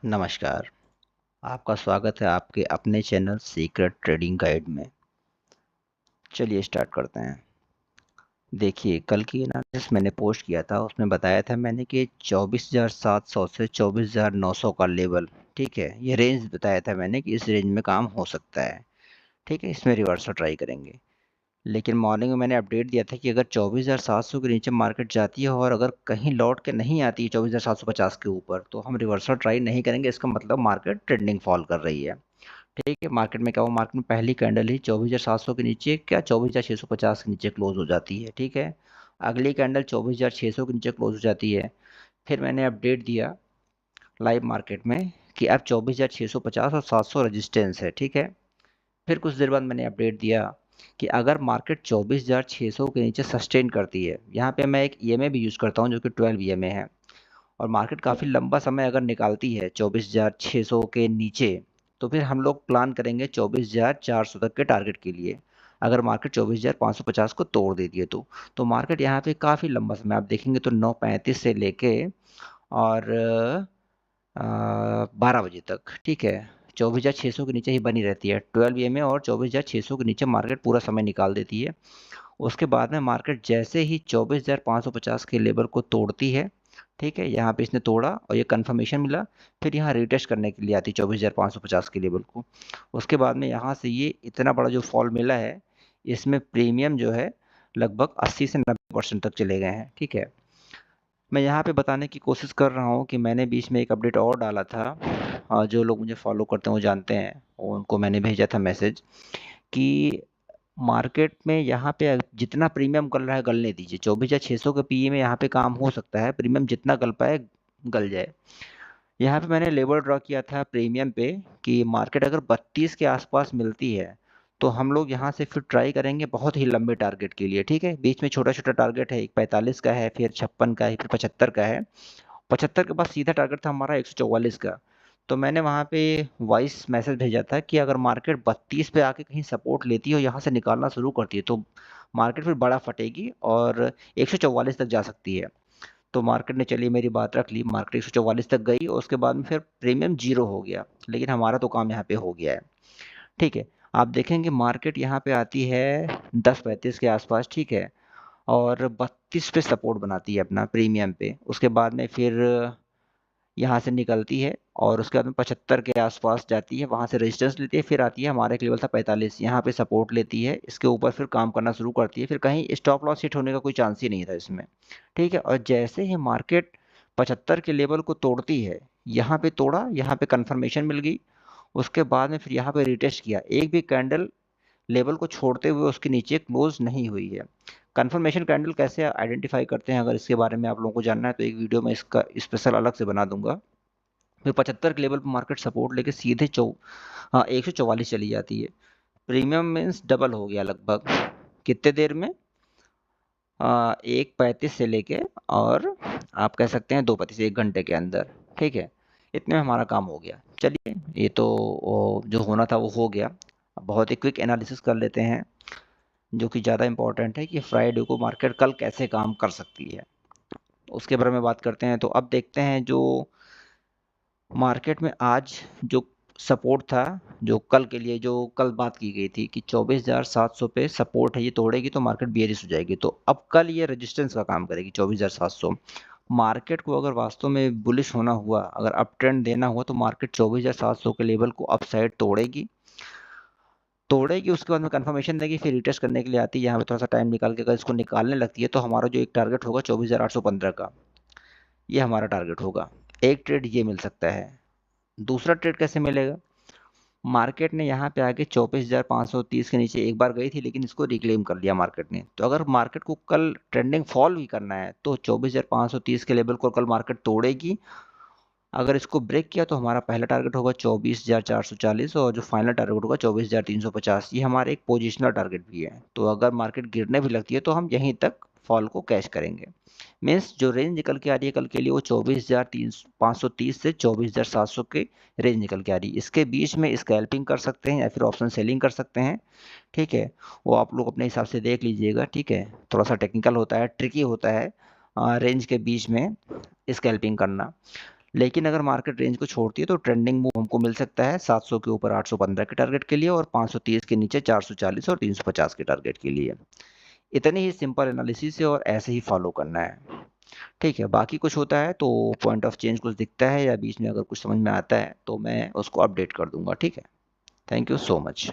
नमस्कार, आपका स्वागत है आपके अपने चैनल सीक्रेट ट्रेडिंग गाइड में। चलिए स्टार्ट करते हैं। देखिए, कल की एनालिसिस मैंने पोस्ट किया था, उसमें बताया था मैंने कि 24,700 से 24,900 का लेवल, ठीक है? ये रेंज बताया था मैंने कि इस रेंज में काम हो सकता है, ठीक है? इसमें रिवर्सल ट्राई करेंगे। लेकिन मॉर्निंग में मैंने अपडेट दिया था कि अगर 24,700 के नीचे मार्केट जाती है और अगर कहीं लौट के नहीं आती है 24,750 के ऊपर, तो हम रिवर्सल ट्राई नहीं करेंगे। इसका मतलब मार्केट ट्रेंडिंग फॉल कर रही है। ठीक है, मार्केट में क्या हुआ, मार्केट में पहली कैंडल ही 24,700 के नीचे क्या 24,650 के नीचे क्लोज हो जाती है। ठीक है, अगली कैंडल 24,600 के नीचे क्लोज हो जाती है। फिर मैंने अपडेट दिया लाइव मार्केट में कि अब 24,650 और 700 रेजिस्टेंस है। ठीक है, फिर कुछ देर बाद मैंने अपडेट दिया कि अगर मार्केट 24,600 के नीचे सस्टेन करती है, यहाँ पे मैं एक ईएमए भी यूज़ करता हूँ जो कि 12 ईएमए है, और मार्केट काफ़ी लंबा समय अगर निकालती है 24,600 के नीचे, तो फिर हम लोग प्लान करेंगे 24,400 तक के टारगेट के लिए। अगर मार्केट 24,550 को तोड़ देती है तो मार्केट यहाँ पे काफ़ी लंबा समय आप देखेंगे तो 9:35 से लेके और 12 बजे तक, ठीक है, 24,600 के नीचे ही बनी रहती है। 12 ईएमए और 24,600 के नीचे मार्केट पूरा समय निकाल देती है। उसके बाद में मार्केट जैसे ही 24,550 के लेवल को तोड़ती है, ठीक है, यहाँ पे इसने तोड़ा और ये कंफर्मेशन मिला, फिर यहाँ रिटेस्ट करने के लिए आती है 24,550 के लेवल को। उसके बाद में यहाँ से ये इतना बड़ा जो फॉल मिला है, इसमें प्रीमियम जो है लगभग 80 से 90% तक चले गए हैं। ठीक है, मैं यहाँ पे बताने की कोशिश कर रहा हूँ कि मैंने बीच में एक अपडेट और डाला था, जो लोग मुझे फॉलो करते हैं वो जानते हैं, उनको मैंने भेजा था मैसेज कि मार्केट में यहाँ पे जितना प्रीमियम गल रहा है गलने दीजिए। 24,600 के पीई में यहाँ पे काम हो सकता है, प्रीमियम जितना गल पाए गल जाए। यहाँ पे मैंने लेवल ड्रॉ किया था प्रीमियम पे कि मार्केट अगर 32 के आसपास मिलती है तो हम लोग यहाँ से फिर ट्राई करेंगे बहुत ही लंबे टारगेट के लिए। ठीक है, बीच में छोटा छोटा टारगेट है, एक 45 का है, फिर 56 का है, फिर 75 का है। 75 के बाद सीधा टारगेट था हमारा 144 का। तो मैंने वहाँ पे वॉइस मैसेज भेजा था कि अगर मार्केट 32 पे आके कहीं सपोर्ट लेती है और यहाँ से निकालना शुरू करती है तो मार्केट फिर बड़ा फटेगी और 144 तक जा सकती है। तो मार्केट ने चलिए मेरी बात रख ली, मार्केट 144 तक गई और उसके बाद में फिर प्रीमियम जीरो हो गया, लेकिन हमारा तो काम यहाँ पे हो गया है। ठीक है, आप देखेंगे मार्केट यहाँ पे आती है 10:35 के आसपास, ठीक है, और 32 पे सपोर्ट बनाती है अपना प्रीमियम पे। उसके बाद में फिर यहाँ से निकलती है और उसके बाद में 75 के आसपास जाती है, वहाँ से रेजिस्टेंस लेती है, फिर आती है हमारा एक लेवल था 45, यहाँ पे सपोर्ट लेती है, इसके ऊपर फिर काम करना शुरू करती है, फिर कहीं स्टॉप लॉस हिट होने का कोई चांस ही नहीं था इसमें। ठीक है, और जैसे ही मार्केट 75 के लेवल को तोड़ती है, यहाँ पे तोड़ा, यहाँ पे कंफर्मेशन मिल गई, उसके बाद में फिर यहाँ पे रिटेस्ट किया, एक भी कैंडल लेवल को छोड़ते हुए उसके नीचे क्लोज नहीं हुई है। कंफर्मेशन कैंडल कैसे आइडेंटिफाई करते हैं, अगर इसके बारे में आप लोगों को जानना है तो एक वीडियो में इसका स्पेशल अलग से बना दूंगा। फिर 75 के लेवल पर मार्केट सपोर्ट लेके सीधे 144 चली जाती है। प्रीमियम मीन्स डबल हो गया लगभग कितने देर में, 1:35 से लेके और आप कह सकते हैं 2:35, 1 घंटे के अंदर। ठीक है, इतने में हमारा काम हो गया। चलिए, ये तो जो होना था वो हो गया। अब बहुत ही क्विक एनालिसिस कर लेते हैं जो कि ज़्यादा इंपॉर्टेंट है कि फ्राइडे को मार्केट कल कैसे काम कर सकती है, उसके बारे में बात करते हैं। तो अब देखते हैं जो मार्केट में आज जो सपोर्ट था, जो कल के लिए जो कल बात की गई थी कि 24,700 पे सपोर्ट है, ये तोड़ेगी तो मार्केट बियरिश हो जाएगी, तो अब कल ये रेजिस्टेंस का काम करेगी 24,700। मार्केट को अगर वास्तव में बुलिश होना हुआ, अगर अप ट्रेंड देना हुआ, तो मार्केट 24,700 के लेवल को अप साइड तोड़ेगी, उसके बाद में कंफर्मेशन देगी, फिर रिटेस्ट करने के लिए आती है। यहाँ पे थोड़ा सा टाइम निकाल के अगर इसको निकालने लगती है तो हमारा जो एक टारगेट होगा 24,815 का, ये हमारा टारगेट होगा। एक ट्रेड ये मिल सकता है। दूसरा ट्रेड कैसे मिलेगा, मार्केट ने यहाँ पे आके 24,530 के नीचे एक बार गई थी, लेकिन इसको रिक्लेम कर लिया मार्केट ने। तो अगर मार्केट को कल ट्रेंडिंग फॉल भी करना है तो 24,530 के लेवल को कल मार्केट तोड़ेगी। अगर इसको ब्रेक किया तो हमारा पहला टारगेट होगा 24,440 और जो फाइनल टारगेट होगा 24,350। ये हमारे एक पोजिशनल टारगेट भी है। तो अगर मार्केट गिरने भी लगती है तो हम यहीं तक फॉल को कैश करेंगे। मीन्स जो रेंज निकल के आ रही है कल के लिए वो 24,530 से 24,700 के रेंज निकल के आ रही है। इसके बीच में स्कैल्पिंग कर सकते हैं या फिर ऑप्शन सेलिंग कर सकते हैं। ठीक है, वो आप लोग अपने हिसाब से देख लीजिएगा। ठीक है, थोड़ा सा टेक्निकल होता है, ट्रिकी होता है रेंज के बीच में स्कैल्पिंग करना। लेकिन अगर मार्केट रेंज को छोड़ती है तो ट्रेंडिंग मूव हमको मिल सकता है 700 के ऊपर 815 के टारगेट के लिए, और 530 के नीचे 440 और 350 के टारगेट के लिए। इतनी ही सिंपल एनालिसिस है और ऐसे ही फॉलो करना है। ठीक है, बाकी कुछ होता है तो पॉइंट ऑफ चेंज कुछ दिखता है या बीच में अगर कुछ समझ में आता है तो मैं उसको अपडेट कर दूंगा। ठीक है, थैंक यू सो मच।